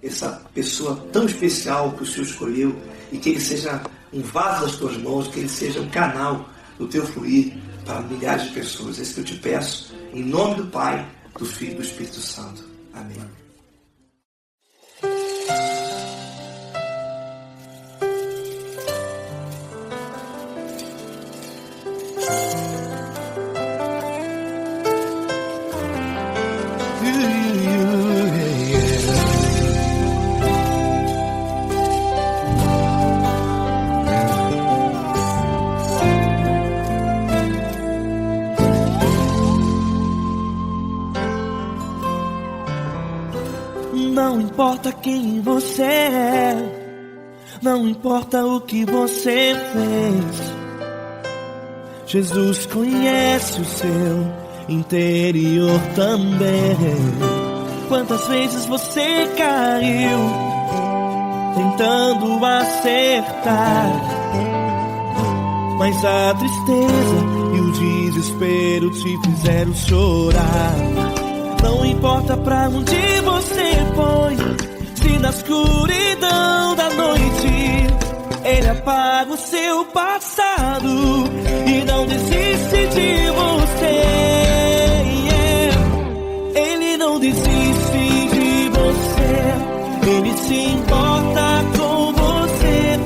essa pessoa tão especial que o Senhor escolheu, e que ele seja um vaso das tuas mãos, que ele seja um canal do teu fluir para milhares de pessoas. É isso que eu te peço, em nome do Pai, do Filho e do Espírito Santo. Amém. Não importa quem você é, não importa o que você fez, Jesus conhece o seu interior também. Quantas vezes você caiu tentando acertar, mas a tristeza e o desespero te fizeram chorar. Não importa pra onde você foi, se na escuridão da noite Ele apaga o seu passado e não desiste de você. Ele não desiste de você, Ele se importa com você,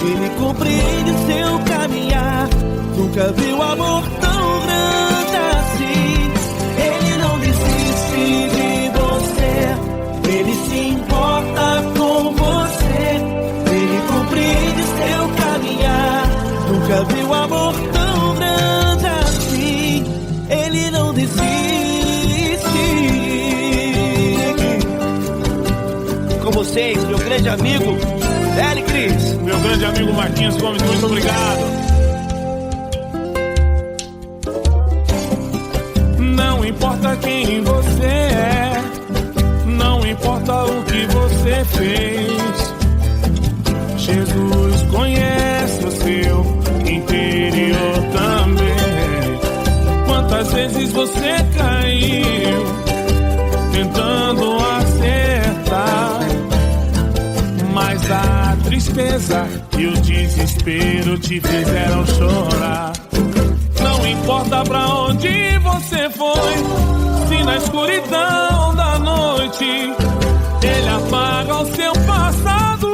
Ele compreende seu caminhar. Nunca viu amor tão grande assim. Ele não desiste de você, Ele se importa com você, Ele compreende seu caminhar. Nunca viu amor tão grande assim. Ele não desiste. Com vocês, meu grande amigo L. Cris. Meu grande amigo Marquinhos Gomes, muito obrigado. Não importa quem você é, não importa o que você fez, Jesus conhece o seu interior também. Quantas vezes você caiu tentando acertar, mas a tristeza e o desespero te fizeram chorar. Não importa pra onde você foi, se na escuridão da noite Ele apaga o seu passado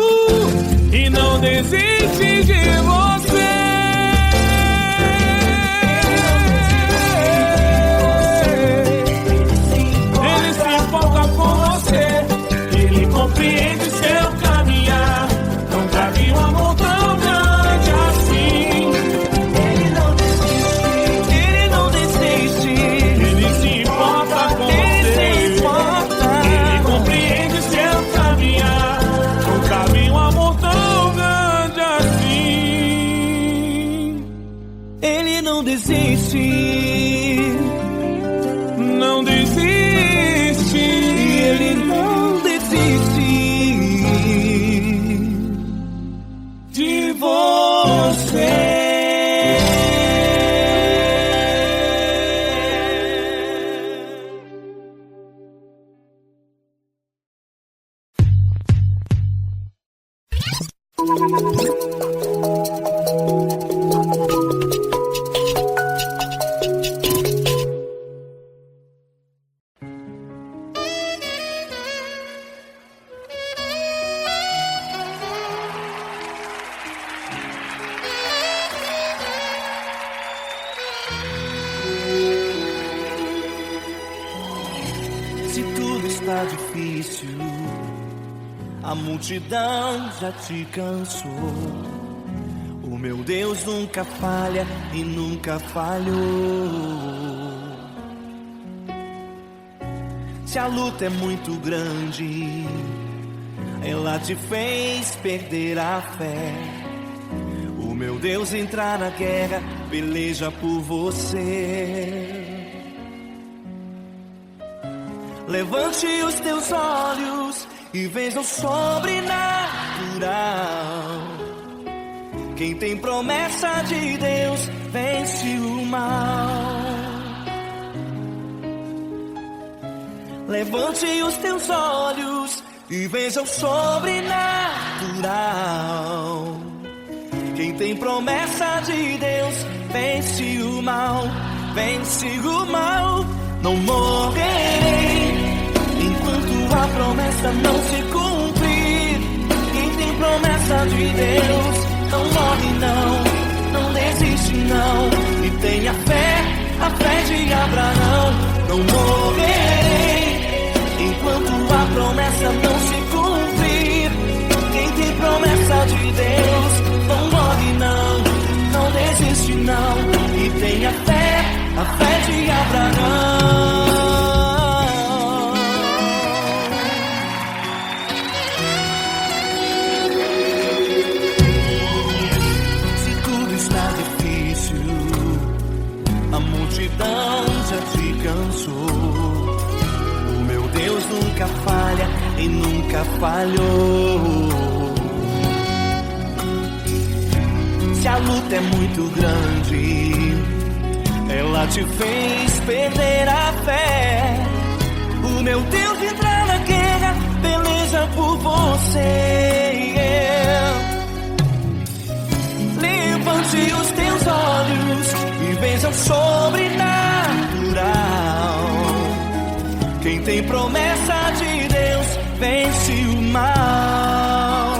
e não desiste de você. Ele se importa com você, Ele compreende seu caminhar. Nunca vi um amor tão grande assim. Não desiste, não desiste, Ele não desiste de você. Difícil, a multidão já te cansou. O meu Deus nunca falha e nunca falhou. Se a luta é muito grande, ela te fez perder a fé. O meu Deus entrar na guerra, peleja por você. Levante os teus olhos e veja o sobrenatural. Quem tem promessa de Deus vence o mal. Levante os teus olhos e veja o sobrenatural. Quem tem promessa de Deus vence o mal, vence o mal. Não morrerei enquanto a promessa não se cumprir. Quem tem promessa de Deus não morre não desiste não. E tenha fé, a fé de Abraão. Não morrerei enquanto a promessa não se cumprir. Quem tem promessa de Deus não morre não desiste não. E tenha fé, a fé de Abraão. Se tudo está difícil, a multidão já te cansou. O meu Deus nunca falha e nunca falhou. Se a luta é muito grande, ela te fez perder a fé. O meu Deus entra na guerra, peleja por você. Levante os teus olhos e veja o sobrenatural. Quem tem promessa de Deus vence o mal.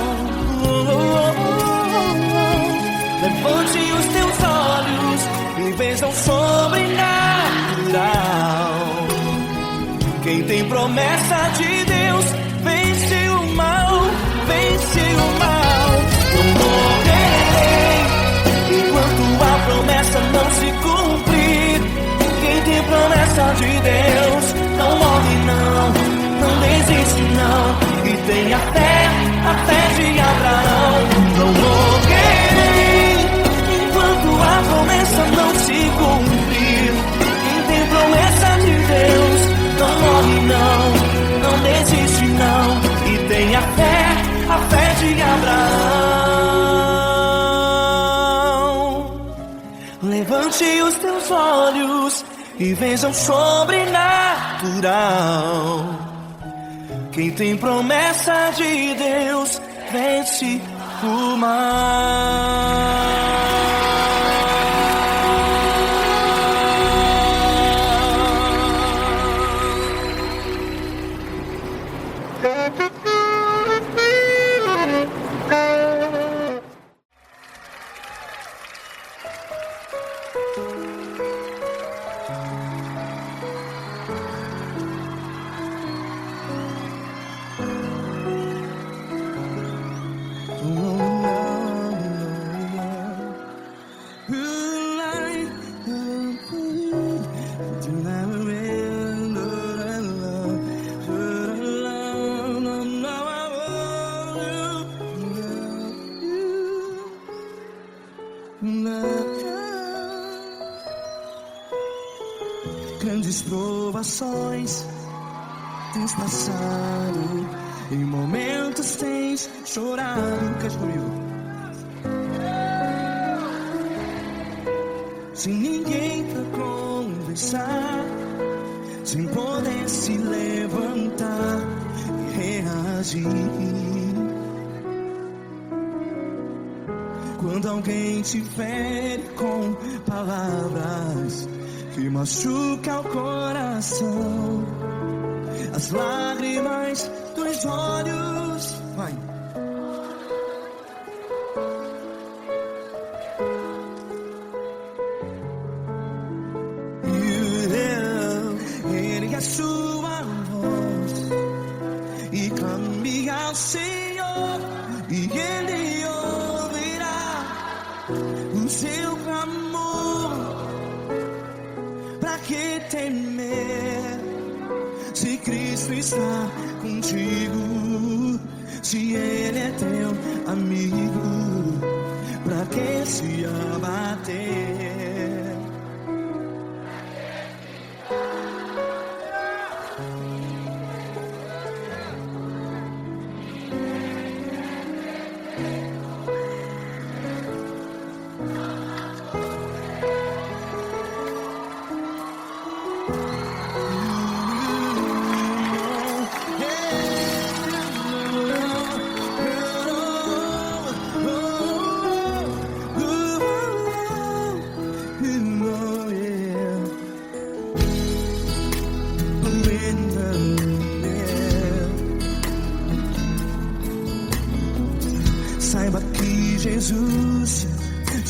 Levante os teus olhos e veja o sobrenatural. Quem tem promessa de Deus vence o mal, vence o mal. Não morrerei enquanto a promessa não se cumprir. Quem tem promessa de Deus não morre não desiste não. E tenha fé, a fé de Abraão. Não morrerei enquanto a promessa não se cumprir. Quem tem promessa de Deus não morre não desiste não. E tenha fé, a fé de Abraão. Levante os teus olhos e veja o sobrenatural. Quem tem promessa de Deus vence o mal. Grandes provações tens passado, em momentos tens chorado. Cante comigo. Sem ninguém pra conversar, sem poder se levantar e reagir. Quando alguém te fere com palavras que machuca o coração, as lágrimas dos olhos, vai. Ergue a sua voz e clame ao Senhor, e Ele ouvirá o seu clamor. Pra que temer, se Cristo está contigo? Se Ele é teu amigo, pra que se abater?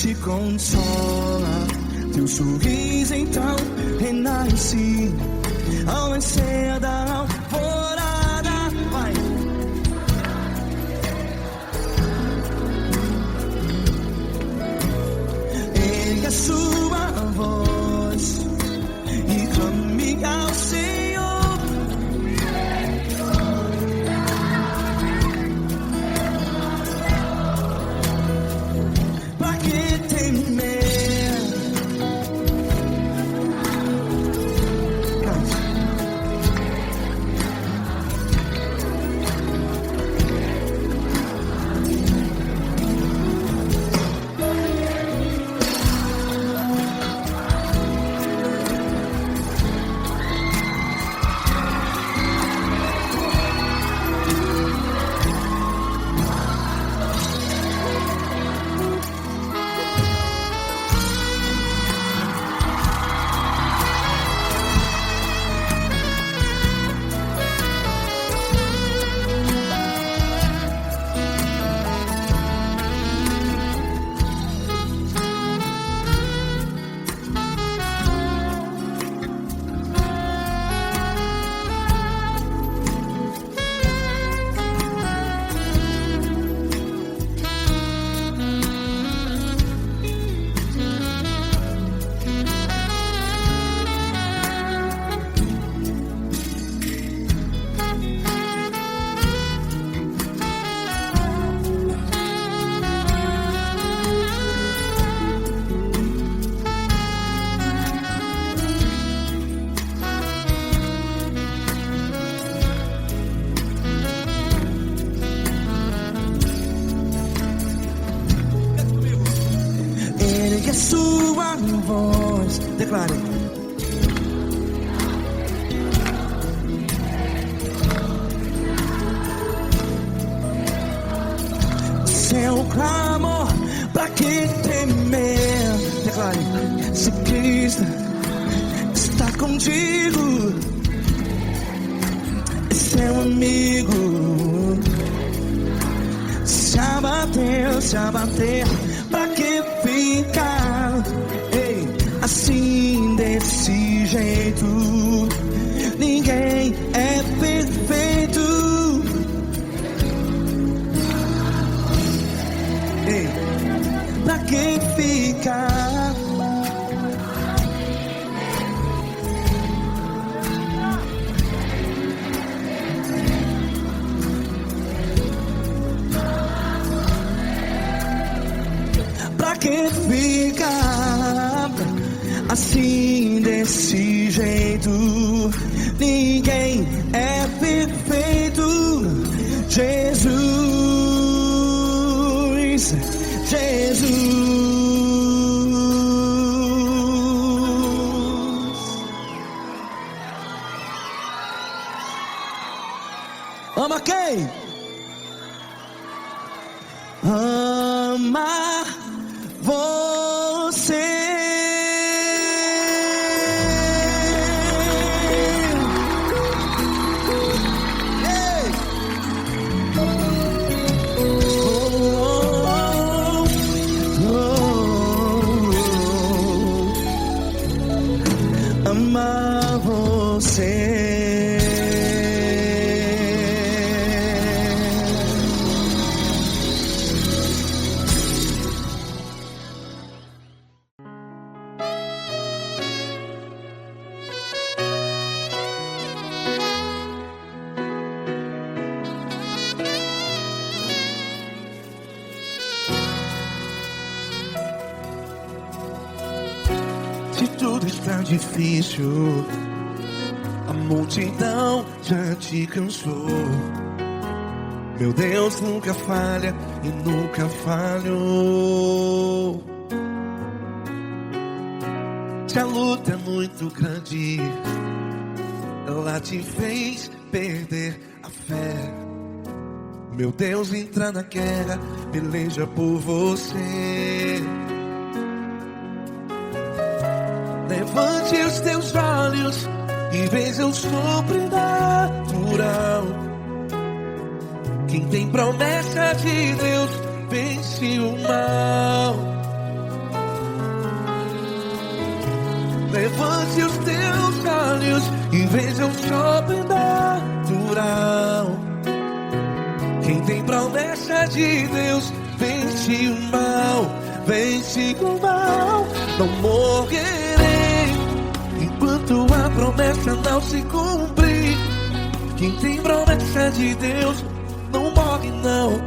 te consola. Teu sorriso então renasce ao nascer da alvorada. Vai. Ergue a sua voz e clame ao Senhor. Pra que temer? Ergue a sua voz, declare. Seu clamor, pra que temer? Declare. Se Cristo está contigo, é seu amigo. Se abater, pra que ficar, ei, assim desse jeito? Ninguém é perfeito. Ei, pra que ficar? Pra que ficar assim desse jeito? Ninguém é perfeito. Jesus, Jesus. Ama quem? Ama você. Ei. Ama você. Se tudo está difícil, a multidão já te cansou. Meu Deus nunca falha e nunca falhou. Se a luta é muito grande, ela te fez perder a fé. Meu Deus entra na guerra, peleja por você. Levante os teus olhos e veja o sobrenatural. Quem tem promessa de Deus vence o mal. Levante os teus olhos e veja o sobrenatural. Quem tem promessa de Deus vence o mal, vence o mal. Não morrerei enquanto a promessa não se cumprir. Quem tem promessa de Deus não morre não,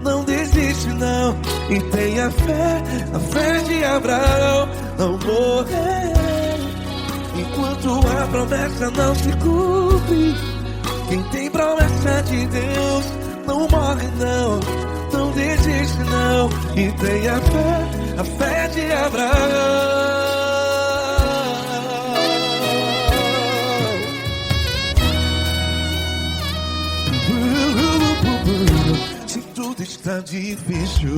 não desiste não. E tenha fé, a fé de Abraão. Não morrerei enquanto a promessa não se cumpre. Quem tem promessa de Deus não morre não, não desiste não. E tenha fé, a fé de Abraão. Se tudo está difícil,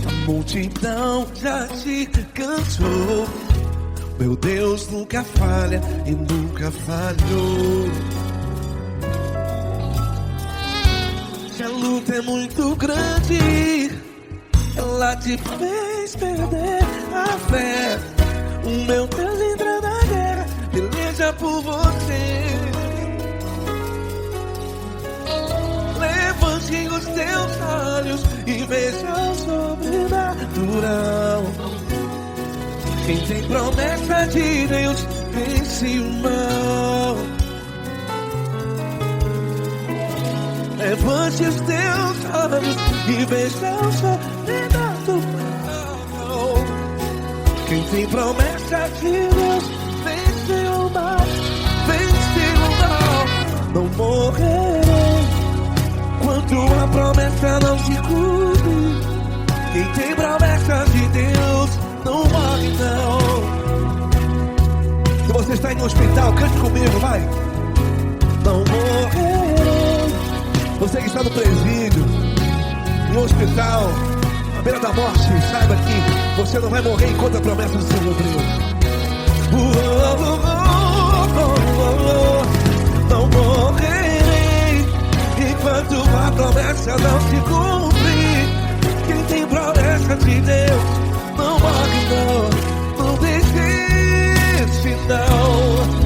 a multidão já te cansou. Meu Deus nunca falha e nunca falhou. Se a luta é muito grande, ela te fez perder a fé. O meu Deus entra na guerra, peleja por você. Levante os teus olhos e veja o sobrenatural. Quem tem promessa de Deus vence o mal. Levante os teus olhos e veja o sobrenatural. Quem tem promessa de Deus vence o mal, vence o mal. Não morrerei enquanto a promessa não se cumpre. Quem tem promessa de Deus não morre não. Se você está em um hospital, cante comigo, vai. Não morrerei. Você que está no presídio, em um hospital, à beira da morte, saiba que você não vai morrer enquanto a promessa do Senhor cumpriu. Não morrerei enquanto a promessa não se cumprir. Quem tem promessa de Deus não morre não, não desiste não.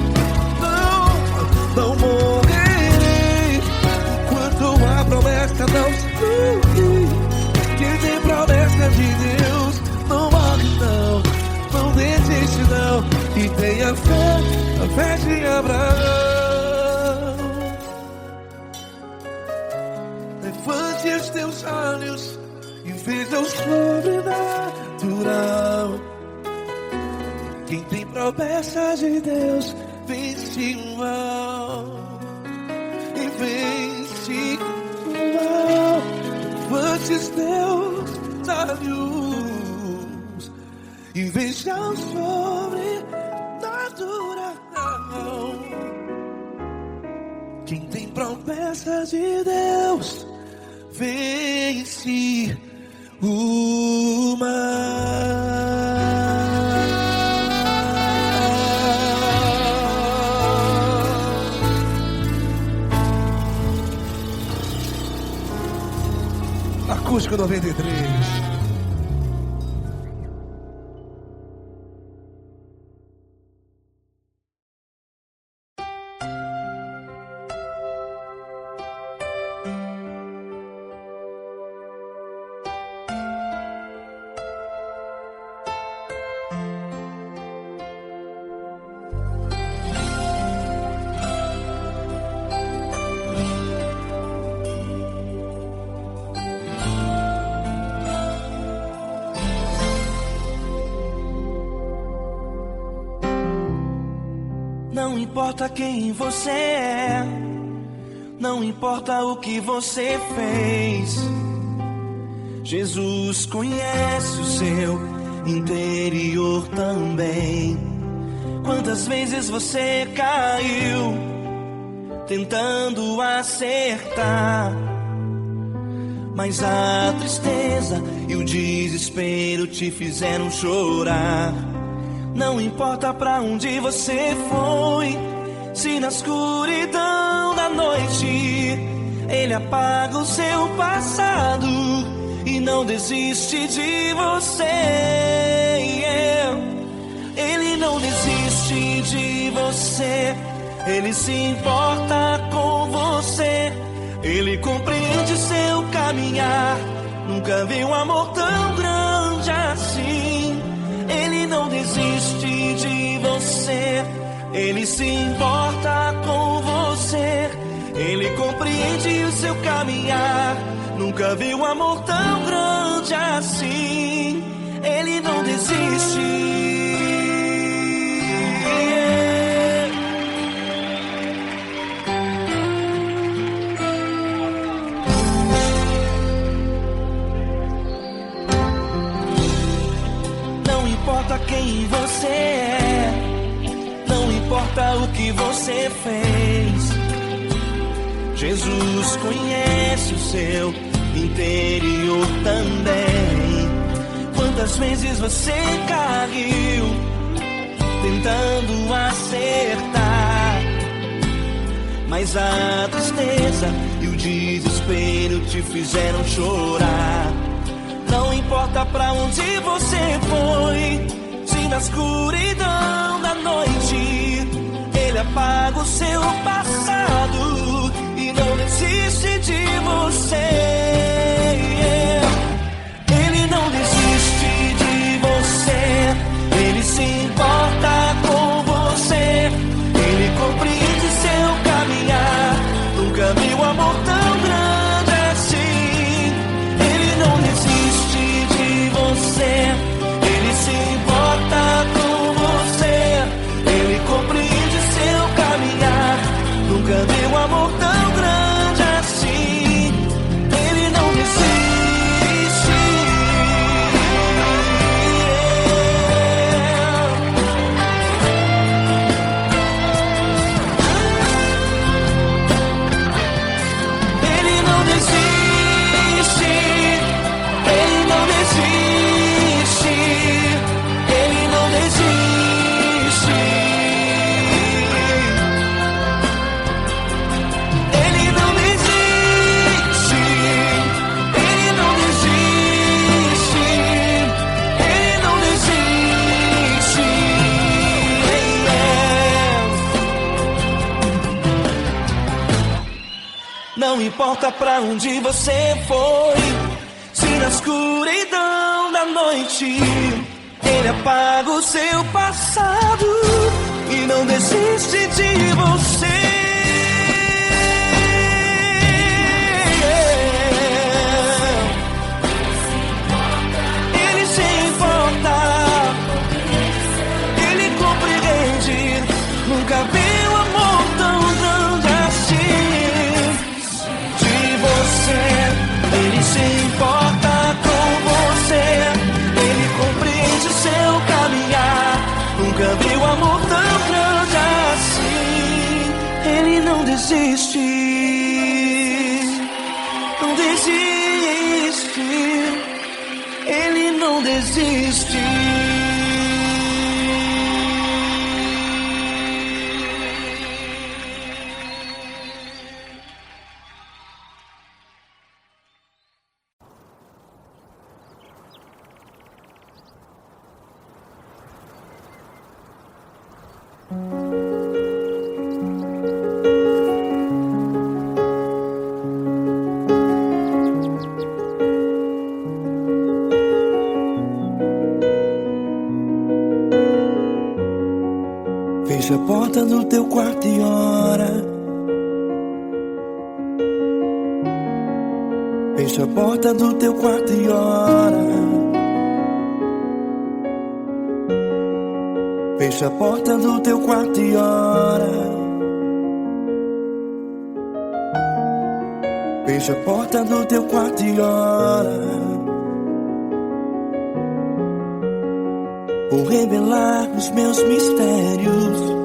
Não morrerei enquanto a promessa não se cumprir. Quem tem promessa de Deus não morre não, não desiste não. E tenha fé, a fé de Abraão. Levante os teus olhos e veja o sobrenatural. Quem tem promessa de Deus vence o mal, e vence o mal. Levante os teus olhos e veja o sobrenatural. Quem tem promessa de Deus vence o mal. Acústico 93. Não importa quem você é, não importa o que você fez, Jesus conhece o seu interior também. Quantas vezes você caiu tentando acertar, mas a tristeza e o desespero te fizeram chorar. Não importa pra onde você foi, se na escuridão da noite Ele apaga o seu passado e não desiste de você. Ele não Ele se importa com você, Ele compreende seu caminhar. Nunca vi um amor tão grande assim. Ele não desiste de você, Ele se importa com você, Ele compreende o seu caminhar. Nunca vi um amor tão grande assim. Ele não desiste. Não importa quem você é, não importa o que você fez, Jesus conhece o seu interior também. Quantas vezes você caiu tentando acertar, mas a tristeza e o desespero te fizeram chorar. Não importa pra onde você foi, se na escuridão da noite Ele apaga o seu passado e não desiste de você. Ele não desiste de você, Ele se importa com você, Ele compreende seu caminhar. Nunca vi um amor tão grande assim. Ele não desiste de você, Ele se importa com você, Ele compreende seu caminhar. Nunca vi um amor tão grande assim. Ele não desiste. Ele não desiste. Ele não desiste. Ele não desiste. Ele não desiste. Ele não desiste. Ele não desiste. Não importa pra onde você foi, se na escuridão da noite Ele apaga o seu passado e não desiste de você. Ele se importa, Ele compreende. Nunca vi um amor tão grande assim. De você, Ele se importa com você, Ele compreende seu caminhar. Nunca vi um amor tão grande assim. Ele não desiste, não desiste. Ele não desiste. Fecha a porta do teu quarto e ora. Fecha a porta do teu quarto e ora. Fecha a porta do teu quarto e ora. Fecha a porta do teu quarto e ora. Vou revelar os meus mistérios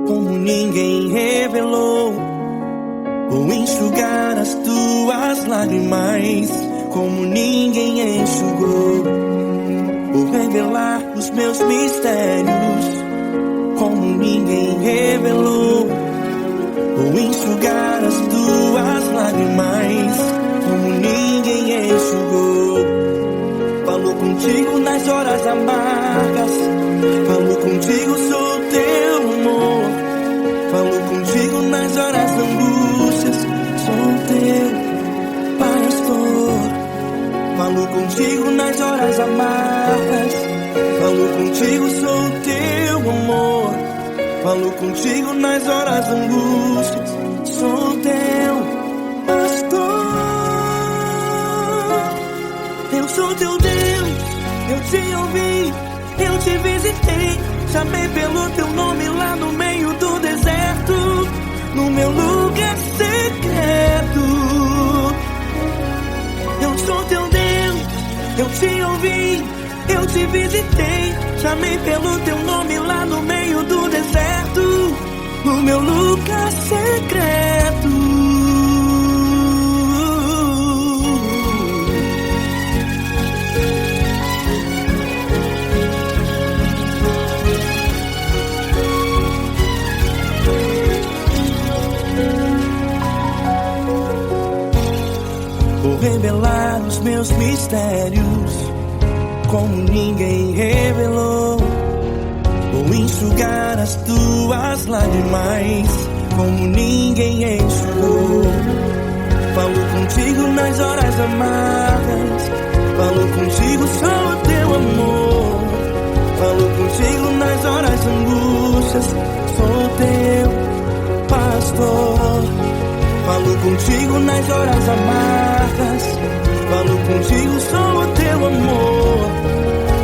como ninguém revelou. Vou enxugar as tuas lágrimas como ninguém enxugou. Vou revelar os meus mistérios como ninguém revelou. Vou enxugar as tuas lágrimas como ninguém enxugou. Falou contigo nas horas amargas, falou contigo, sou teu amor. Falou contigo, sou o teu amor. Falo contigo nas horas da angústia. Sou o teu pastor. Eu sou teu Deus, eu te ouvi, eu te visitei. Chamei pelo teu nome lá no meio do deserto, no meu lugar secreto. Eu sou teu Deus, eu te ouvi, eu te visitei. Chamei pelo teu nome lá no meio do deserto, no meu lugar secreto. Vou revelar os meus mistérios como ninguém revelou. Vou enxugar as tuas lágrimas como ninguém enxugou. Falo contigo nas horas amargas, falo contigo, sou o teu amor. Falo contigo nas horas angústias, sou o teu pastor. Falo contigo nas horas amargas, falo contigo, sou o teu amor.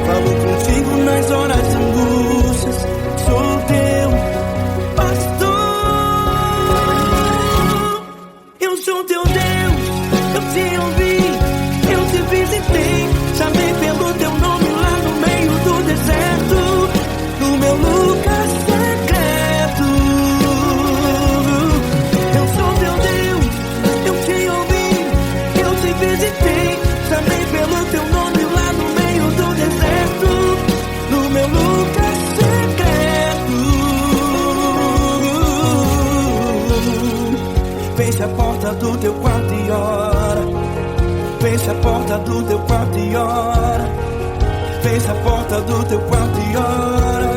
Falo contigo nas horas angústias, sou o teu pastor. Eu sou teu Deus, eu te ouvi, eu te visitei. Chamei pelo teu nome lá no meio do deserto, no meu lugar secreto. Eu sou teu Deus, eu te ouvi, eu te visitei. Chamei pelo teu nome lá no meio do deserto, no meu lugar secreto. Fecha a porta do teu quarto e ora. Fecha a porta do teu quarto e ora. Fecha a porta do teu quarto e ora.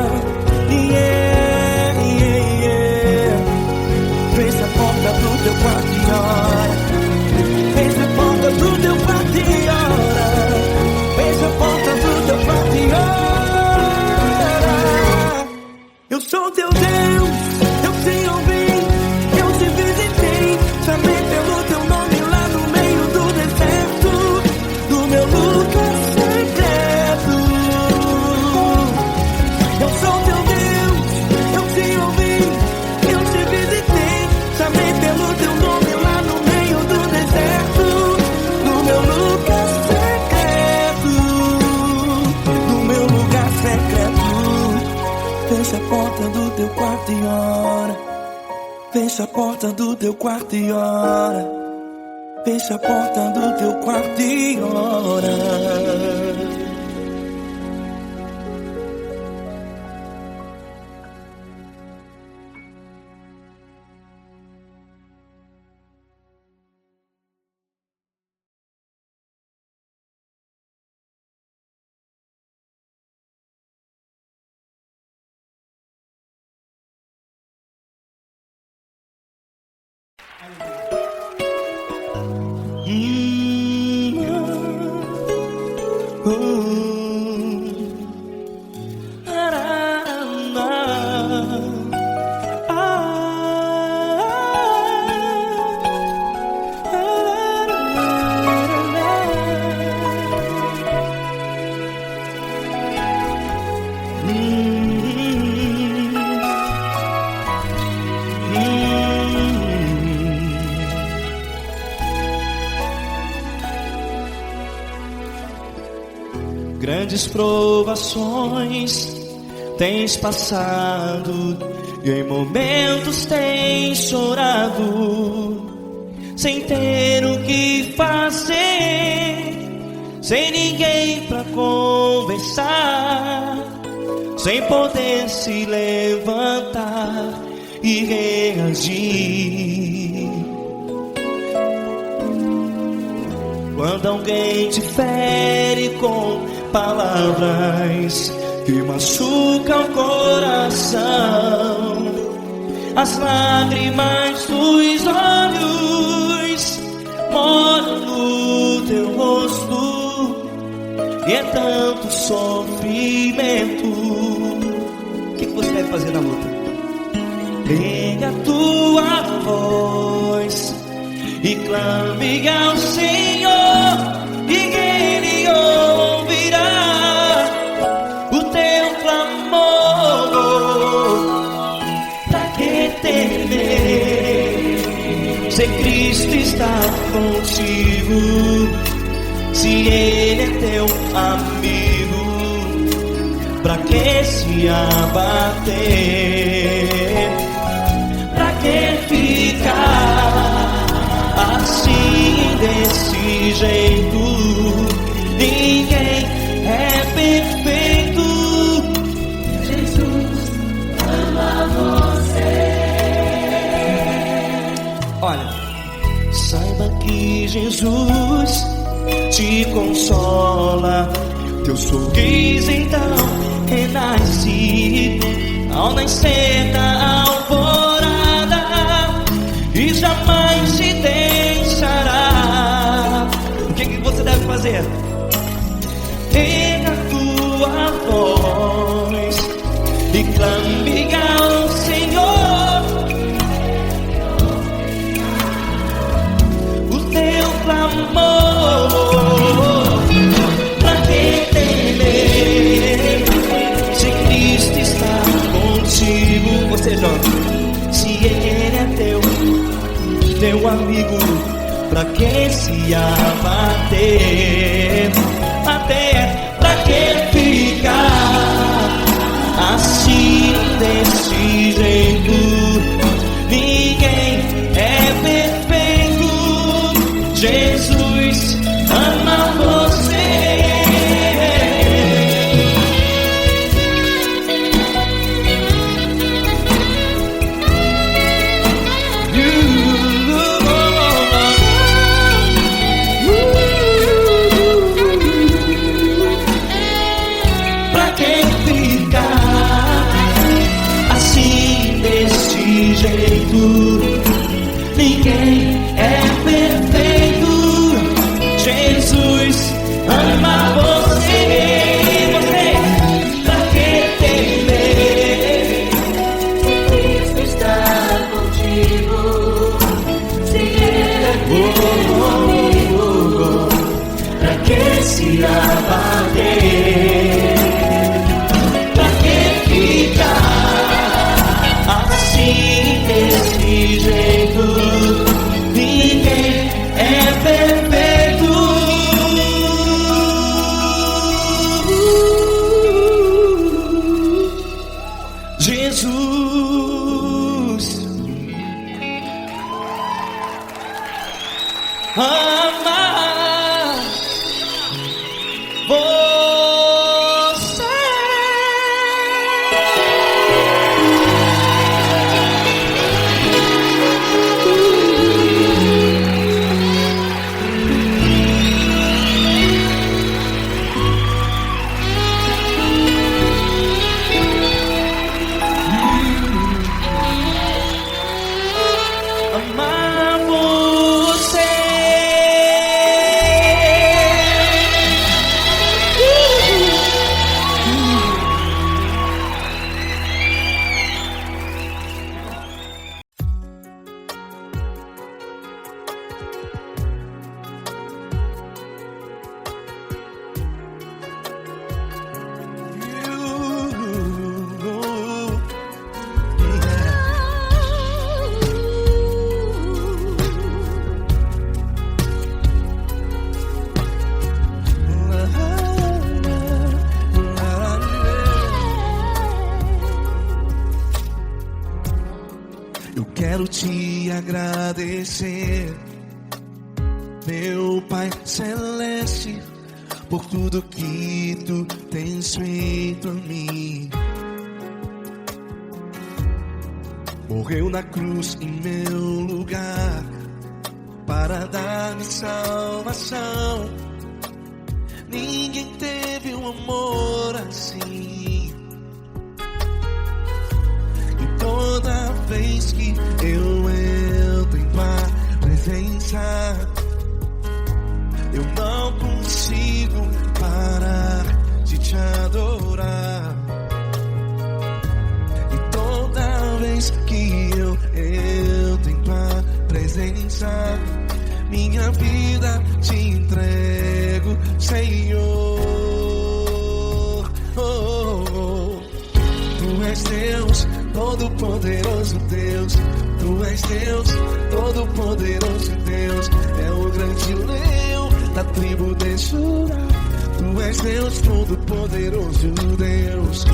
Yeah, yeah, yeah. Fecha a porta do teu quarto e ora. Fecha a porta do teu quarto e ora. Fecha a porta do teu quarto e ora. Eu sou teu Deus, eu te ouvi, eu te visitei. Chamei pelo teu nome lá no meio do deserto, do meu lugar secreto. Eu sou teu Deus, eu te ouvi, eu te visitei. Chamei pelo teu nome lá no meio do deserto, no meu lugar secreto, no meu lugar secreto. Fecha a porta do teu quarto e ora. Fecha a porta do teu quarto e ora. Fecha a porta do teu quarto e ora. Grandes provações tens passado e em momentos tens chorado, sem ter o que fazer, sem ninguém pra conversar, sem poder se levantar e reagir. Quando alguém te fere com palavras que machucam o coração, as lágrimas dos olhos moram no teu rosto e é tanto sofrimento. O que você deve fazer na luta? Pega a tua voz e clame ao Senhor, e Ele ouvirá o teu clamor. Pra que temer, se Cristo está contigo, se Ele é teu amigo? Pra que se abater? Pra que ficar assim desse jeito? Ninguém é perfeito. Jesus ama você. Olha, saiba que Jesus te consola. Teu sorriso então renasce ao nascer da alvorada, e jamais te deixará. O que você deve fazer? Pega a tua voz e clame ao Senhor, o teu clamor. Pra que temer, se Cristo está contigo? Você joga. Se Ele é teu amigo, pra que se abater? Até pra que ficar assim desse jeito? Ninguém é perfeito. Jesus ama você. Pra que ficar assim desse jeito? Ninguém é perfeito. Jesus ama você. Pra que temer, se Cristo está contigo, se Ele é teu amigo? Pra que se abater? Pra que ficar assim desse jeito? Ninguém é perfeito. Jesus ama você. Amar você. Eu quero te agradecer, meu Pai Celeste, por tudo que tu tens feito a mim. Morreu na cruz em meu lugar para dar-me salvação. Ninguém teve um amor assim. E toda vez que eu entro em tua presença, eu não consigo parar vez que eu entro em tua presença, minha vida te entrego, Senhor. Tu és Deus, todo-poderoso Deus. Tu és Deus, todo-poderoso Deus. É o grande leão da tribo de Judá. Tu és Deus, todo-poderoso Deus.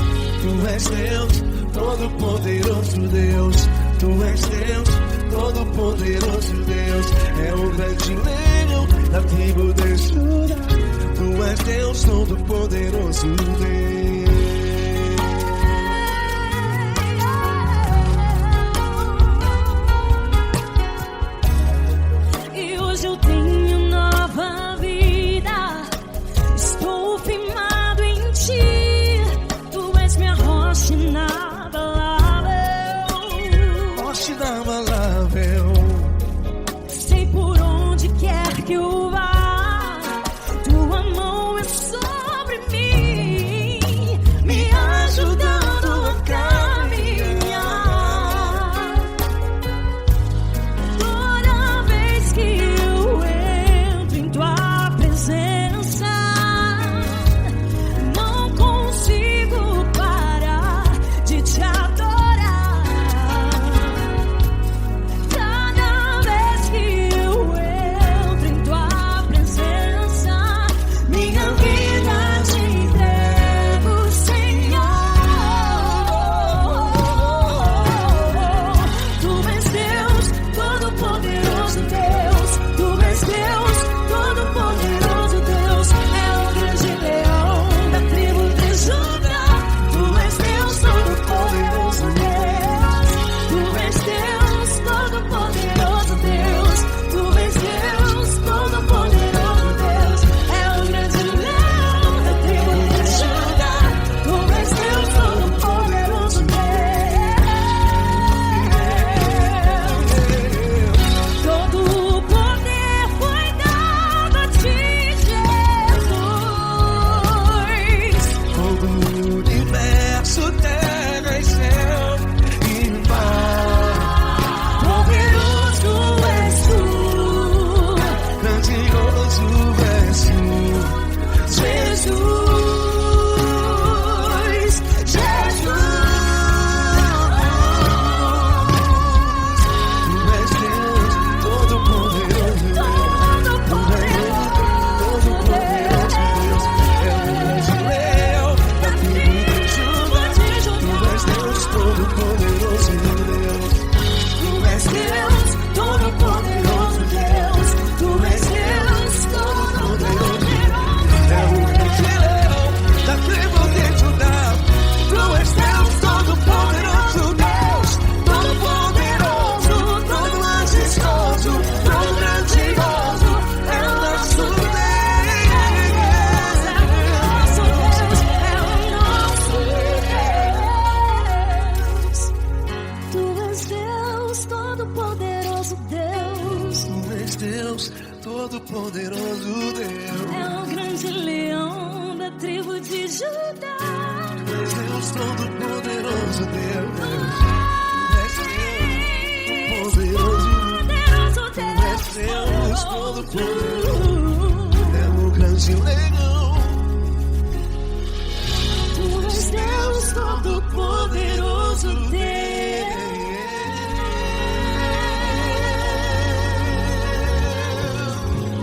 Tu és Deus, todo-poderoso Deus. Tu és Deus, todo-poderoso Deus. É o grande leão da tribo de Judá. Tu és Deus, todo-poderoso Deus. E hoje eu tenho nova vida. Estou firmado em ti. Tu és minha rocha inabalável. Rocha inabalável. Sei por onde quer que eu vá, tua mão é sobre mim, me ajudando a caminhar. Toda vez que eu entro em tua presença, não consigo parar de te adorar. Cada vez que eu entro em tua presença, minha vida te entrego, Senhor. Tu és Deus, todo-poderoso Deus. Tu és Deus, todo-poderoso Deus. É o grande leão da tribo de Judá. Tu és Deus, todo-poderoso Deus. Tu és Deus, todo-poderoso Deus. Tu és Deus, todo-poderoso Deus. É o grande leão da tribo de Judá. Tu és Deus, todo-poderoso Deus. Todo o poder foi dado a ti, Jesus. Todo o universo, terra e céu e mar. Poderoso és tu, Grandioso és tu, Jesus. Tu és Deus, todo-poderoso Deus. Tu és todo-poderoso Deus. É o grande leão da tribo de Judá. Tu és Deus, todo-poderoso Deus. Tu és Deus, todo-poderoso Deus. Tu és Deus, todo-poderoso É o grande leão da tribo de Judá. Tu és Deus, todo-poderoso Deus. Todo-poderoso, todo majestoso, todo grandioso. É o nosso Deus. Tu és Deus, todo-poderoso Deus. Tu és Deus, todo-poderoso Deus. É o grande leão da tribo de Judá. Tu és Deus, todo-poderoso Deus. Tu és Deus, Poderoso Tu és Deus, todo-poderoso. É o grande leão. Tu és Deus, todo-poderoso Deus.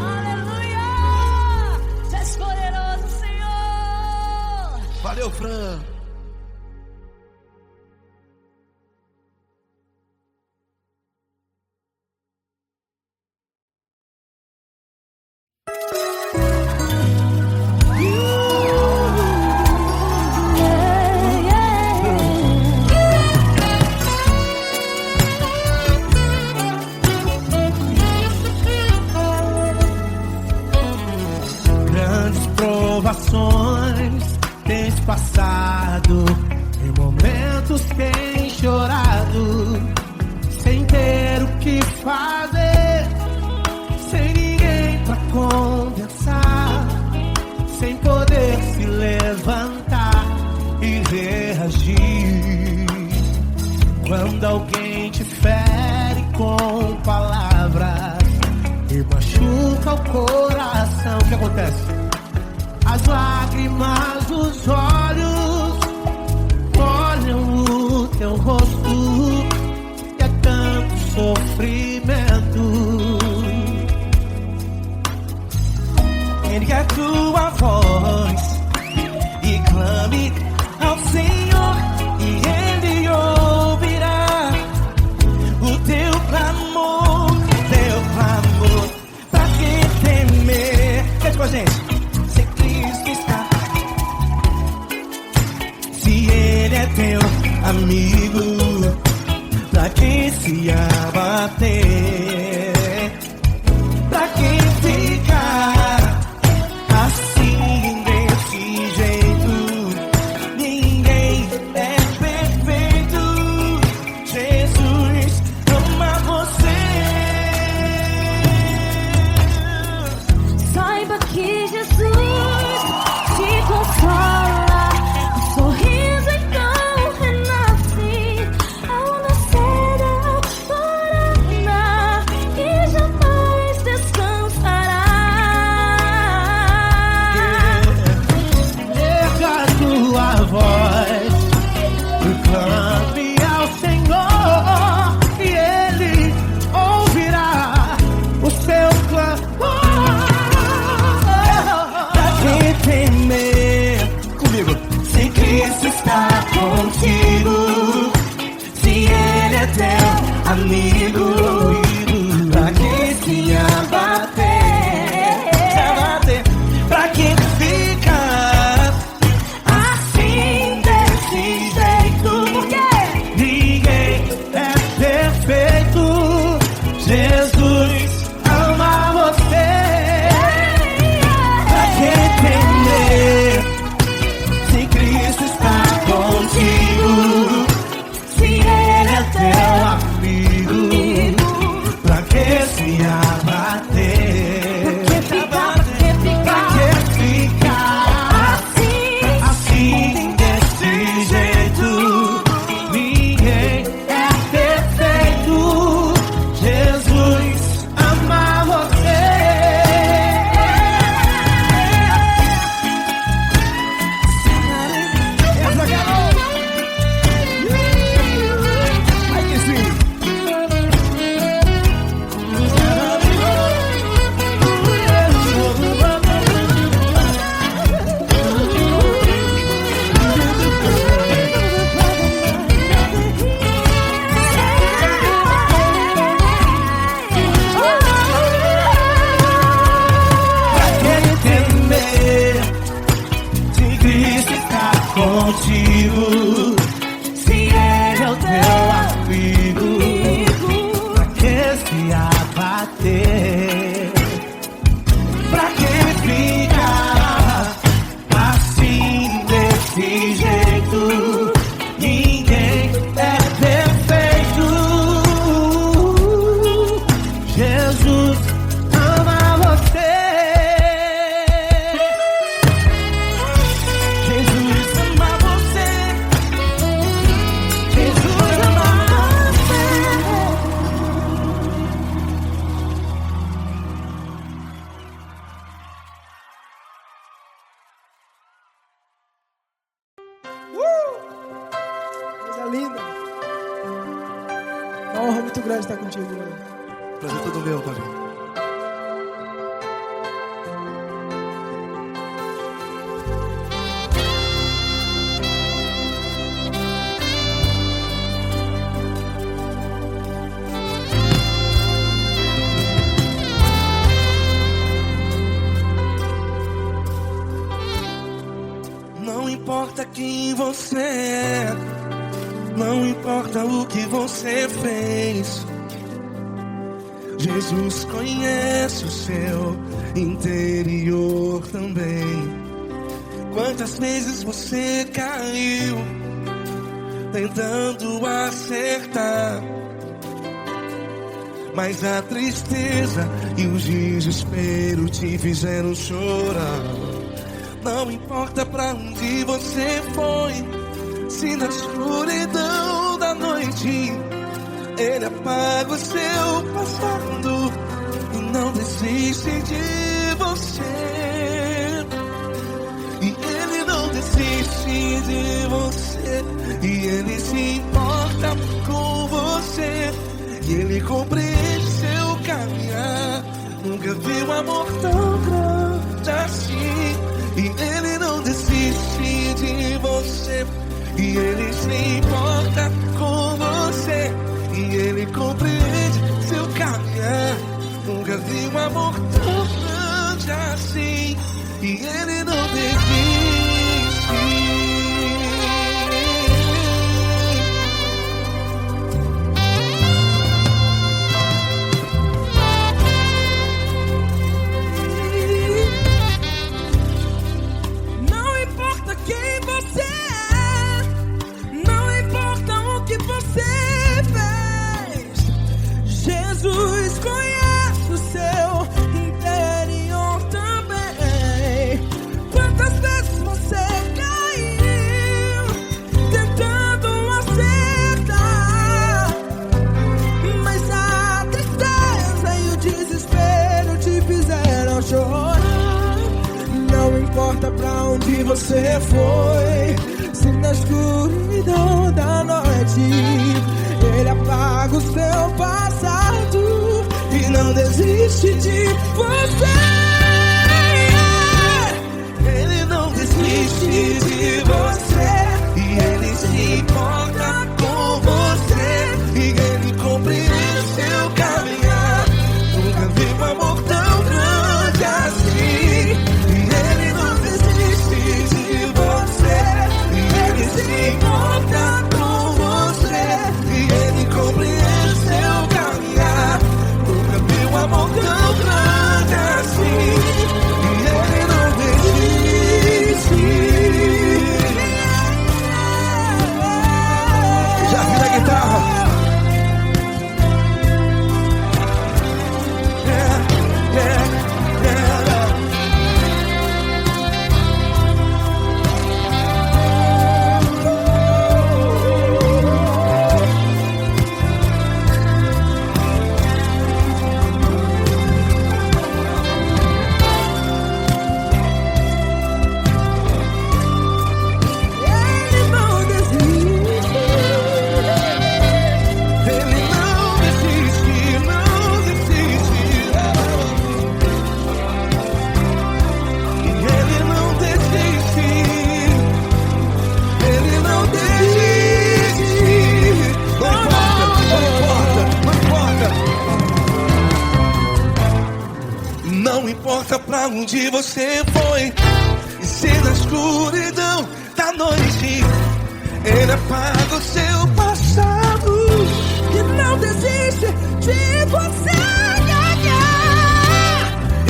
Aleluia. Quando alguém te fere com palavras e machuca o coração, o que acontece? As lágrimas dos olhos molham o teu rosto, e é tanto sofrimento. Ergue a tua voz e clame ao Senhor, e Ele ouvirá o teu clamor, pra que temer? Cante com a gente. Se Cristo está, se Ele é teu amigo, pra que se abater? Pra que ficar assim desse jeito? Ninguém é perfeito. Jesus ama você. Saiba que Jesus te consola, o sorriso então renasce ao nascer da aurora, e jamais descansará. Erga a tua voz e clame ao Senhor, e Ele ouvirá o seu clamor. Pra que temer? Comigo. Se Cristo está contigo, se Ele é teu amigo, pra que se abater? Pra que ficar assim desse jeito? Porque ninguém é perfeito. Jesus ama você. Pra que temer? Se Cristo está contigo, se Ele é teu amigo, pra que se abater? Pra que ficar assim desse jeito? Ninguém é perfeito. Jesus ama você. Essa garota. Ai que sim. Se Cristo está contigo, se Ele é o teu amigo, pra que se abater? Pra que ficar assim desse jeito? Ninguém é perfeito. Jesus ama você. Jesus ama você. Jesus ama você. Coisa linda. Uma honra muito grande estar contigo, Lula. Prazer todo meu, Paulinho. Não importa quem você é, não importa o que você fez, Jesus conhece o seu interior também. Quantas vezes você caiu tentando acertar, mas a tristeza e o desespero te fizeram chorar. Não importa pra onde você foi, se na escuridão da noite noite. Ele apaga o seu passado e não desiste de você. E ele não desiste de você. E ele se importa com você. E ele compreende seu caminhar. Nunca vi um amor tão grande assim. E ele não desiste de você. E ele se importa com você. E ele compreende seu caminhar. Nunca vi um amor tão grande assim. E ele não desiste. Não importa quem você é, não importa o que você fez, Jesus conhece o seu interior também. Quantas vezes você caiu tentando acertar, mas a tristeza e o desespero te fizeram chorar. Não importa pra onde você foi, se na escuridão da noite ele apaga o seu passado e não desiste de você. Ele não desiste de você. E ele se importa com você. E ele compreende seu caminhar. Nunca vi um amor tão grande assim. E ele não desiste de você. E ele se importa com você. E ele compreende seu caminhar. Nunca vi um amor tão grande assim. E ele não desiste. Já vi na guitarra. Ele não desiste. Ele não desiste, não desiste. E ele não desiste. Ele não desiste. Não importa. Não importa pra onde você foi. E se na escuridão da noite ele apaga o seu passado E não desiste de você.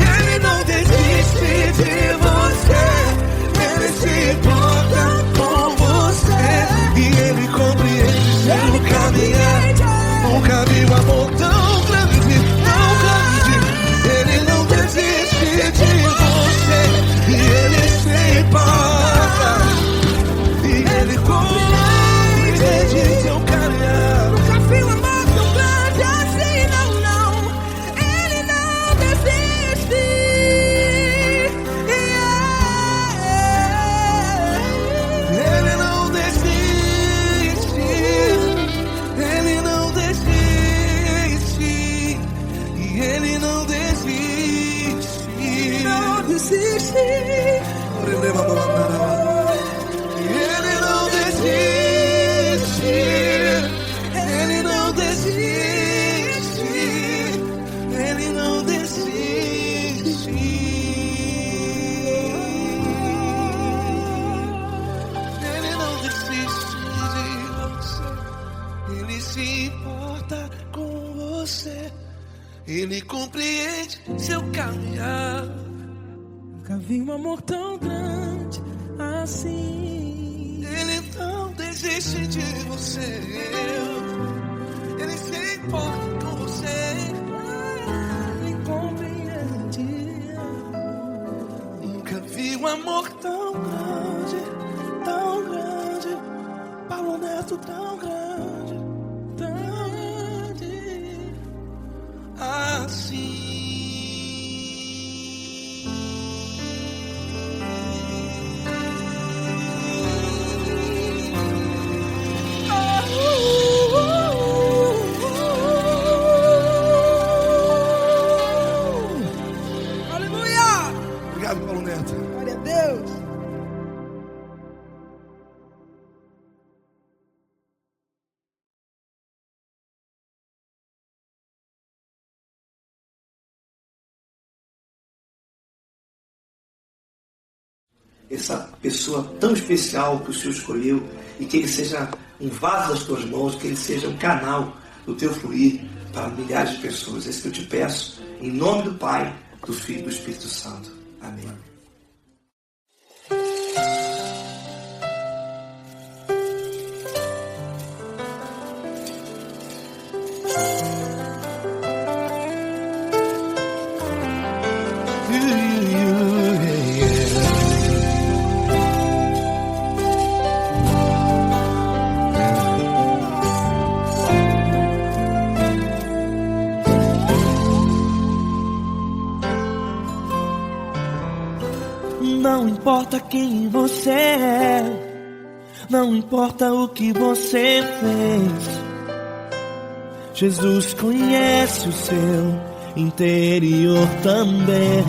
ele não desiste de você. Ele se importa com você. E ele compreende seu caminhar. Nunca vi um amor tão grande, tão grande. Ele não desiste de você. E ele se importa. E ele compreende seu caminhar. Nunca vi um amor tão grande assim, não, não. Ele não desiste. Ele não desiste. Ele não desiste. E ele não desiste. Não desiste. Ele não desiste. Ele não desiste. Ele não desiste. Ele não desiste de você. Ele se importa com você. Ele compreende seu caminhar. Nunca vi um amor tão grande assim. Ele não desiste de você. Ele se importa com você. Ele compreende. Nunca vi um amor tão grande, tão grande. Paulo Neto tão grande. assim. Aleluia! Obrigado, Paulo Neto. Glória a Deus. Essa pessoa tão especial que o Senhor escolheu, e que ele seja um vaso das tuas mãos, que ele seja um canal do teu fluir para milhares de pessoas. É isso que eu te peço, em nome do Pai, do Filho e do Espírito Santo. Amém. Não importa quem você é, não importa o que você fez, Jesus conhece o seu interior também.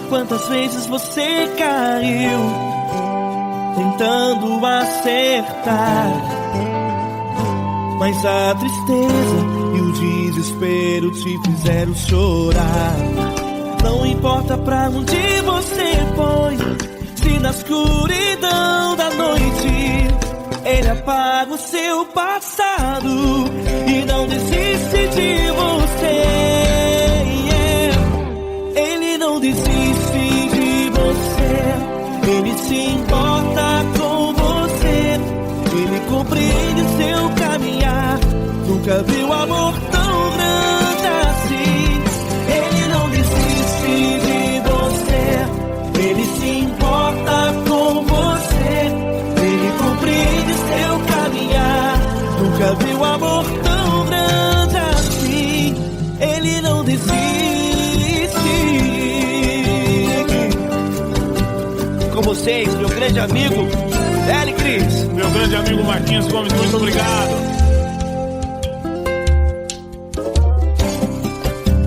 Quantas vezes você caiu tentando acertar, mas a tristeza e o desespero te fizeram chorar. Não importa pra onde você foi, se na escuridão da noite Ele apaga o seu passado e não desiste de você. Ele não desiste de você, Ele se importa com você, Ele compreende seu caminhar. Nunca viu amor tão grande assim. Ele não desiste de você, Ele se importa com você, Ele compreende seu caminhar. Nunca viu amor tão grande assim. Ele não desiste. Com vocês, meu grande amigo L. Cris. Meu grande amigo Marquinhos Gomes, muito obrigado.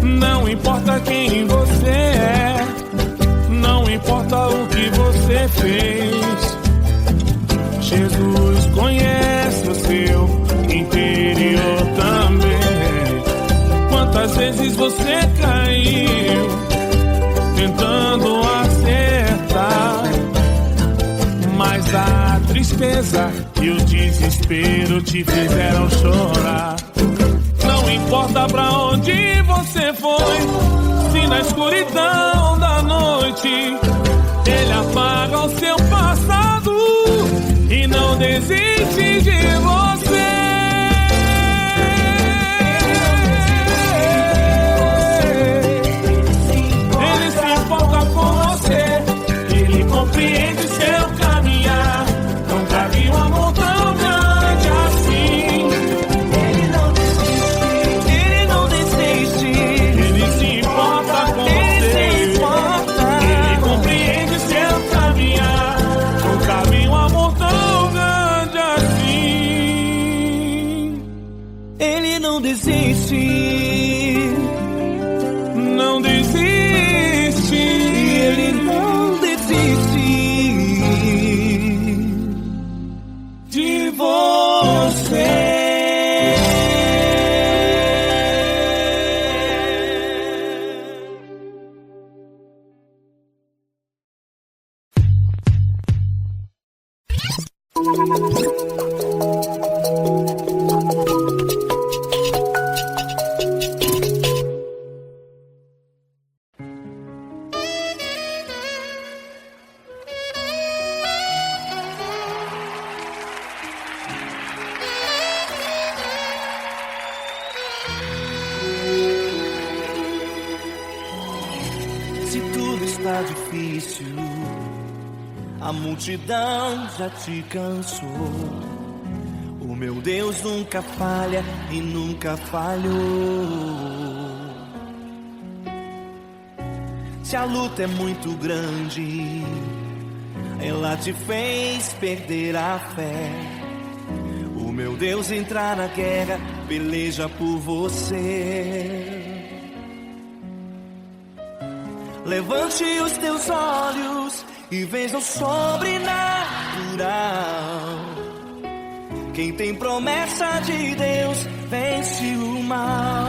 Não importa quem você é, não importa o que você fez, Jesus conhece o seu interior também. Quantas vezes você caiu tentando acertar, mas a tristeza e o desespero te fizeram chorar. Não importa pra onde você foi, se na escuridão da noite Ele apaga o seu passado e não desiste de você. Ele se importa com você, Ele compreende seu caminhar. Nunca vi um amor tão grande assim. Ele não desiste, Ele se importa com você, Ele compreende seu caminhar. Nunca vi um amor tão grande assim. Ele não desiste, Não desiste, Ele não desiste de você. Se tudo está difícil, a multidão já te cansou. O meu Deus nunca falha e nunca falhou. Se a luta é muito grande, ela te fez perder a fé. O meu Deus entrar na guerra, peleja por você. Levante os teus olhos e veja o sobrenatural. Quem tem promessa de Deus vence o mal.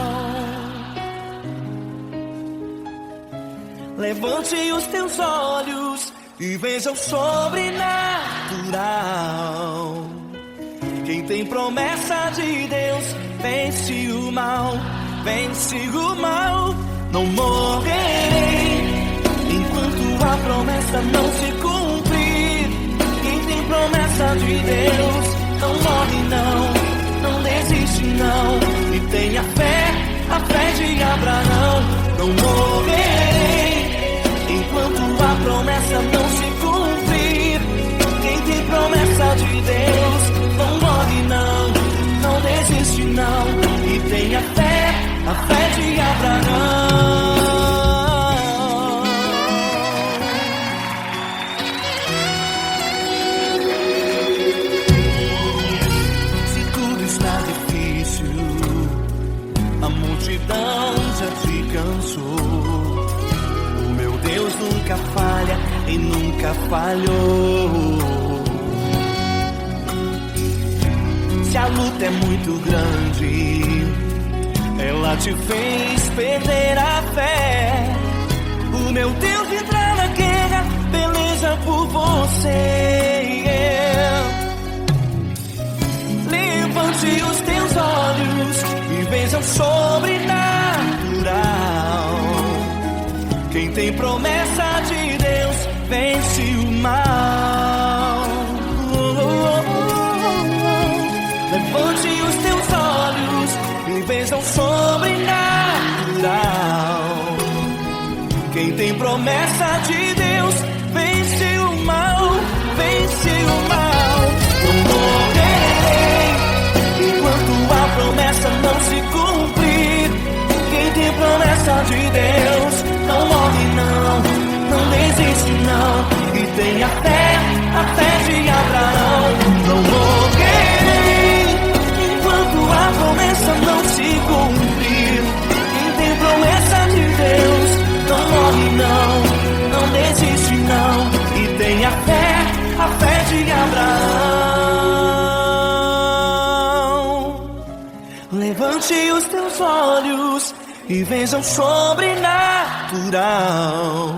Levante os teus olhos e veja o sobrenatural. Quem tem promessa de Deus vence o mal, vence o mal. Não morrerei enquanto a promessa não se cumprir. Quem tem promessa de Deus não morre não, não desiste não. E tenha fé, a fé de Abraão. Não morrerei enquanto a promessa não se cumprir. Quem tem promessa de Deus não morre não, não desiste não. E tenha fé, a fé de Abraão. Se tudo está difícil, a multidão já te cansou. O meu Deus nunca falha e nunca falhou. Se a luta é muito grande, ela te fez perder a fé. O meu Deus entrar na guerra, peleja por você. Levante os teus olhos e veja o sobrenatural. Quem tem promessa de Deus vence o mal. Levante os teus olhos e veja o sobrenatural. Quem tem promessa de Deus vence o mal, vence o mal. Não morrerei enquanto a promessa não se cumprir. Quem tem promessa de Deus não morre não, não desiste não. E tenha fé, a fé de Abraão. Não morrerei enquanto a promessa não se cumprir. Quem tem promessa de Deus não morre não, não desiste não. E tenha fé, a fé de Abraão. Levante os teus olhos e veja o sobrenatural.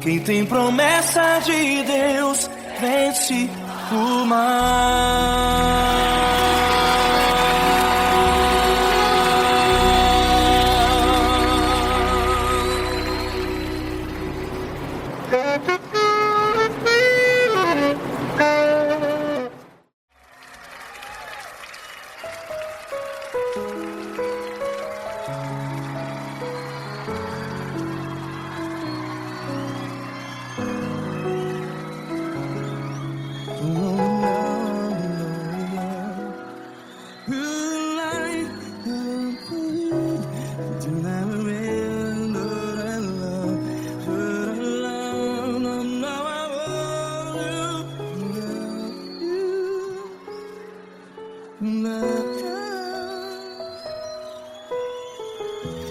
Quem tem promessa de Deus vence o mal.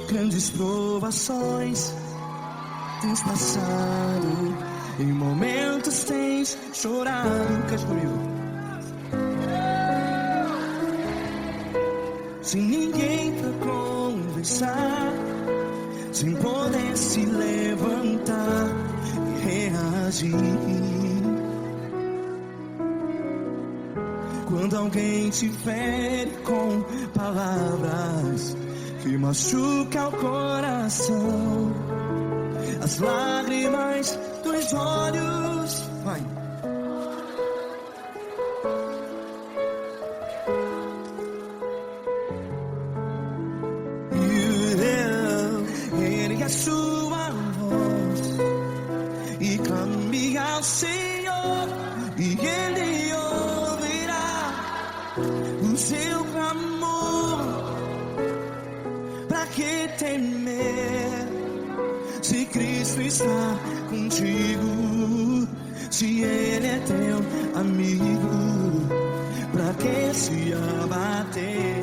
Grandes provações tens passado, em momentos tens chorado. Cante comigo. Sem ninguém pra conversar, sem poder se levantar e reagir. Quando alguém te fere com palavras que machuca o coração, as lágrimas dos olhos, vai. Ergue a sua voz e clame ao Senhor, e Ele ouvirá o seu clamor. Pra que temer, se Cristo está contigo, se Ele é teu amigo, pra que se abater?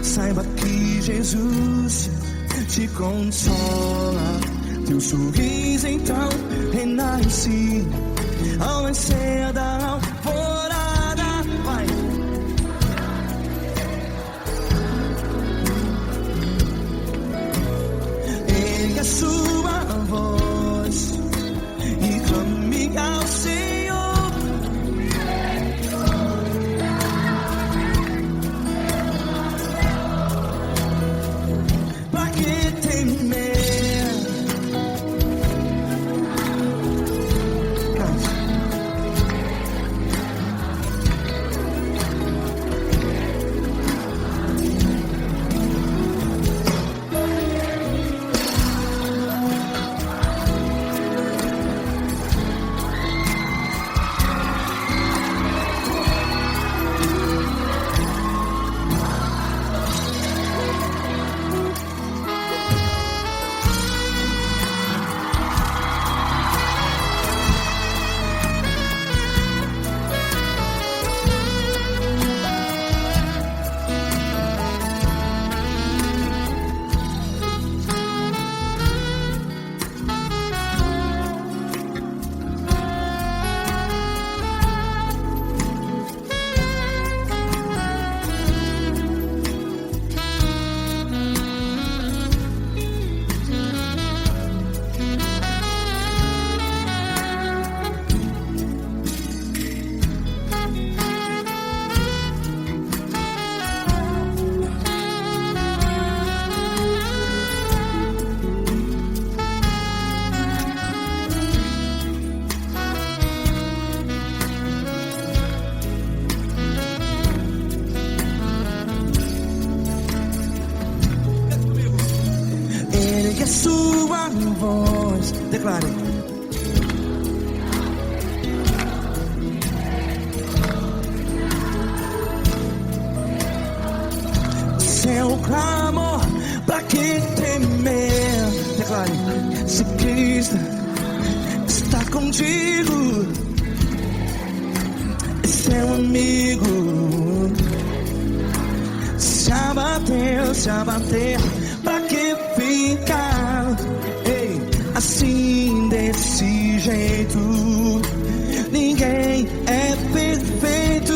Saiba que Jesus te consola, teu sorriso então renasce ao nascer da alvorada. Vai. Ergue a sua voz e clame ao Senhor. Ergue a sua voz, declare. Seu clamor, pra que temer? Declare. Se Cristo está contigo, é seu amigo. Se abater, pra que ficar assim desse jeito? Ninguém é perfeito.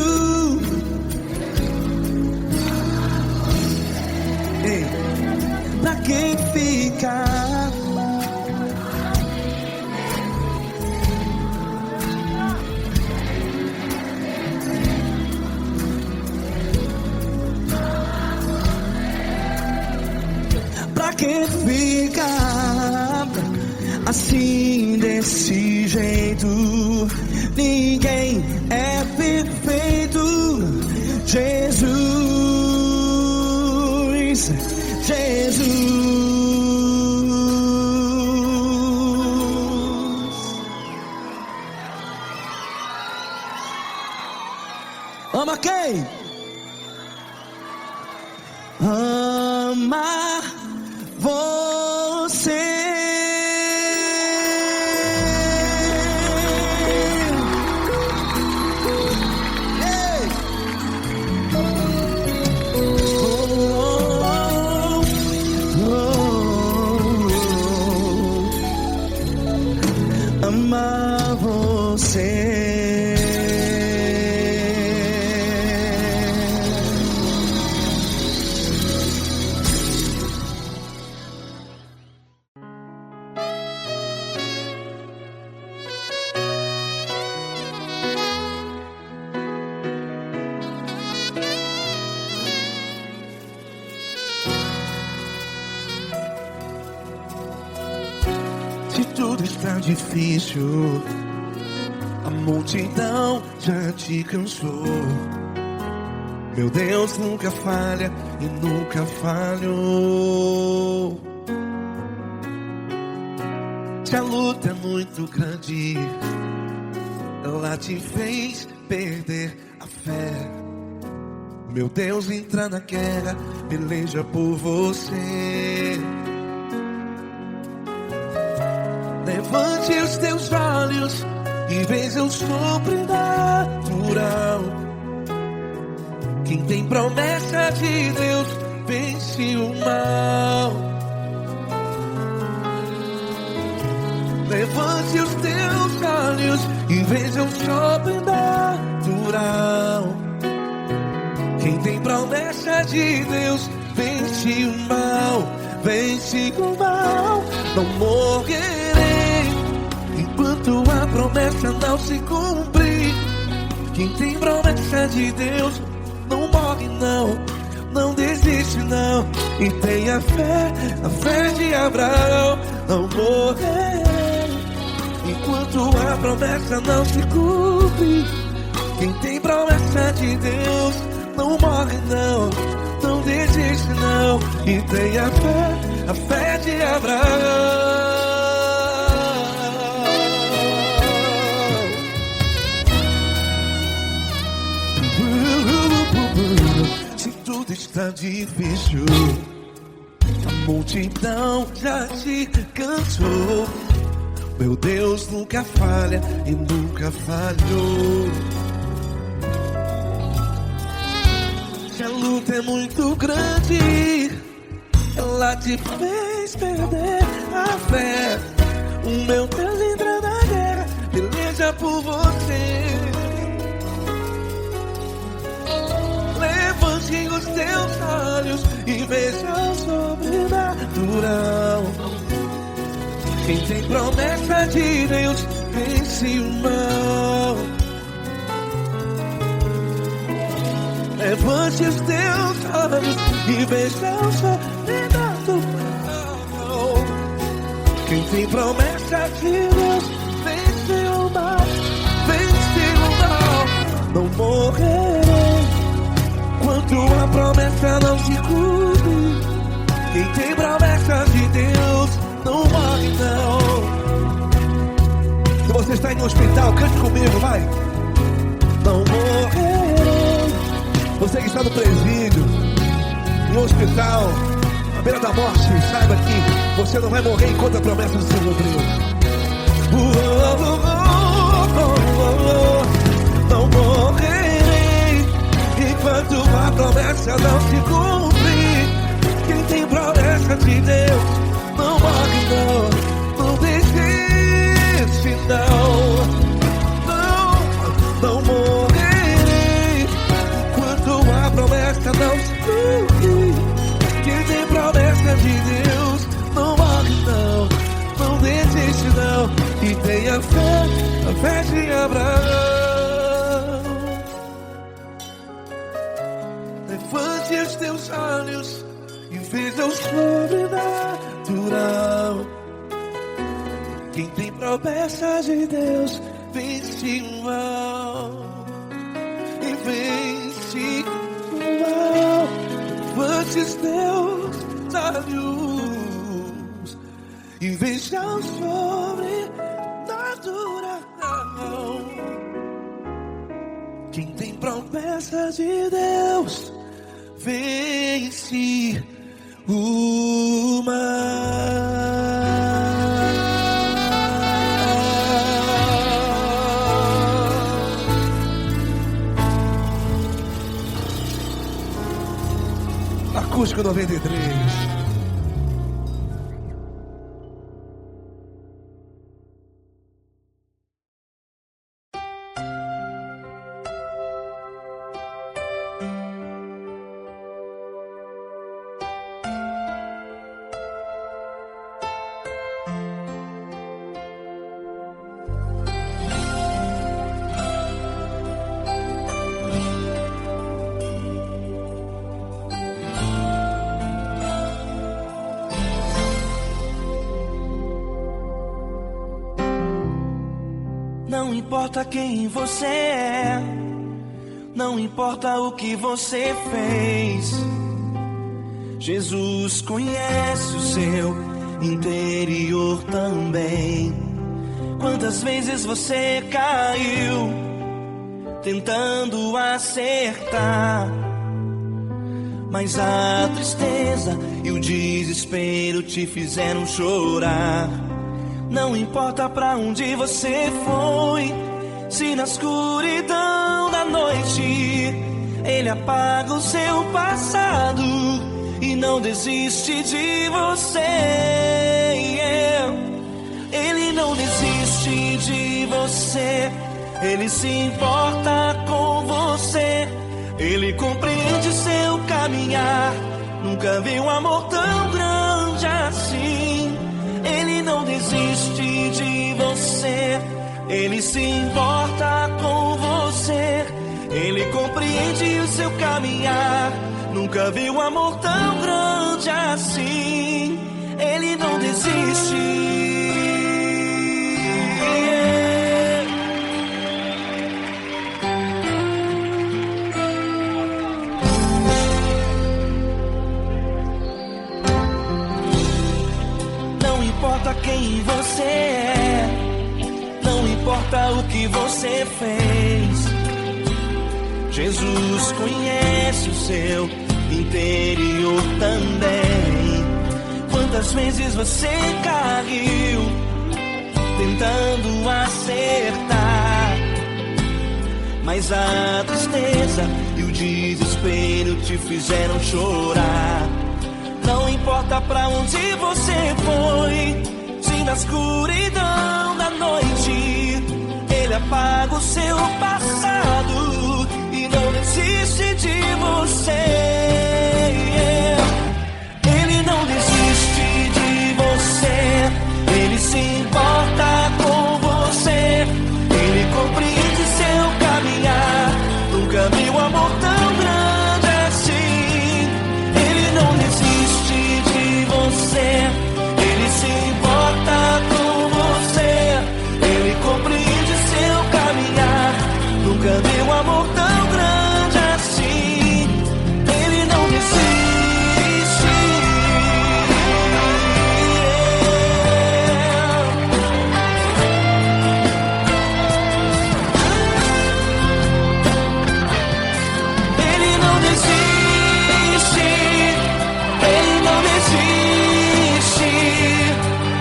Pra que ficar? Pra que ficar assim desse jeito? Ninguém é perfeito. Jesus. Ama quem? Ama você. Ama você. Se tudo está difícil, a multidão já te cansou. Meu Deus nunca falha e nunca falhou. Se a luta é muito grande, ela te fez perder a fé. Meu Deus entra na guerra, peleja por você. Levante os teus olhos e veja o sobrenatural. Quem tem promessa de Deus vence o mal. Levante os teus olhos e veja o sobrenatural. Quem tem promessa de Deus vence o mal. Vence o mal. Não morrerei enquanto a promessa não se cumprir. Quem tem promessa de Deus não morre não, não desiste não. E tenha fé, a fé de Abraão. Não morrerei enquanto a promessa não se cumpre. Quem tem promessa de Deus não morre não, não desiste não. E tenha fé, a fé de Abraão. Se tudo está difícil, a multidão já te cansou. Meu Deus nunca falha e nunca falhou. Se a luta é muito grande, ela te fez perder a fé. O meu Deus entra na guerra, peleja por você. Levante os teus olhos e veja o sobrenatural. Quem tem promessa de Deus vence o mal. Levante os teus olhos e veja o sobrenatural. Quem tem promessa de Deus vence o mal. Vence o mal. Não morrerei enquanto a promessa não se cumpre. Quem tem promessa de Deus não morre não. Se você está em um hospital, cante comigo, vai. Não morrerei. Você que está no presídio, em um hospital, à beira da morte, saiba que você não vai morrer enquanto a promessa se cumpriu. Não morrerei enquanto a promessa não se cumprir. Quem tem promessa de Deus não morre não, não desiste não. Não morrerei enquanto a promessa não se cumprir. Quem tem promessa de Deus não morre não, não desiste não. E tenha fé, a fé de Abraão. Levante os teus olhos e veja o sobrenatural. Quem tem promessa de Deus vence o mal. E vence o mal. Levante os teus olhos e veja o sobrenatural. Quem tem promessa de Deus vence o mal. Acústico 93. Não importa quem você é, não importa o que você fez, Jesus conhece o seu interior também. Quantas vezes você caiu tentando acertar, mas a tristeza e o desespero te fizeram chorar. Não importa pra onde você foi, se na escuridão da noite Ele apaga o seu passado e não desiste de você. Ele não desiste de você, Ele se importa com você, Ele compreende seu caminhar. Nunca vi um amor tão grande assim. Ele não desiste de você, Ele se importa com você, Ele compreende o seu caminhar. Nunca vi um amor tão grande assim. Ele não desiste. Não importa quem você é, não importa o que você fez, Jesus conhece o seu interior também. Quantas vezes você caiu tentando acertar, mas a tristeza e o desespero te fizeram chorar. Não importa pra onde você foi, se na escuridão da noite Ele apaga o seu passado e não desiste de você. Ele não desiste de você, Ele se importa com você, Ele compreende seu caminhar. Nunca vi um amor tão grande assim. Ele não desiste de você, Ele se importa com você, Ele compreende seu caminhar. Nunca vi um amor tão grande assim. Ele não desiste. Ele não desiste. Ele não desiste.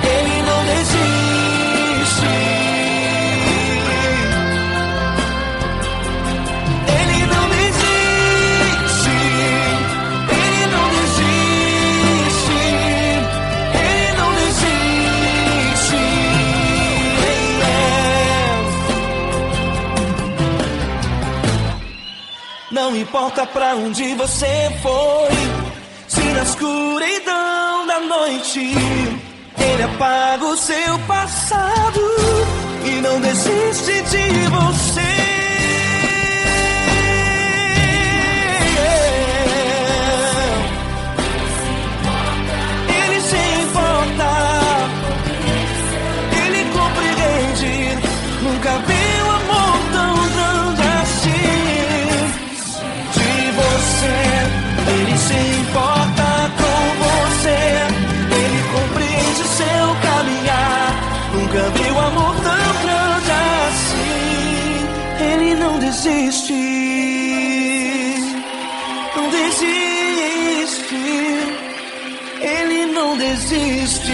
Ele não desiste. Ele não desiste. Ele não desiste. Ele não desiste. Não importa pra onde você foi, se na escuridão da noite Ele apaga o seu passado e não desiste de você. Ele se importa, Ele compreende. Nunca vi um amor tão grande assim. De você, Ele se importa com você, Ele compreende seu caminhar. Nunca vi um amor tão grande assim. Ele não desiste, não desiste. Ele não desiste.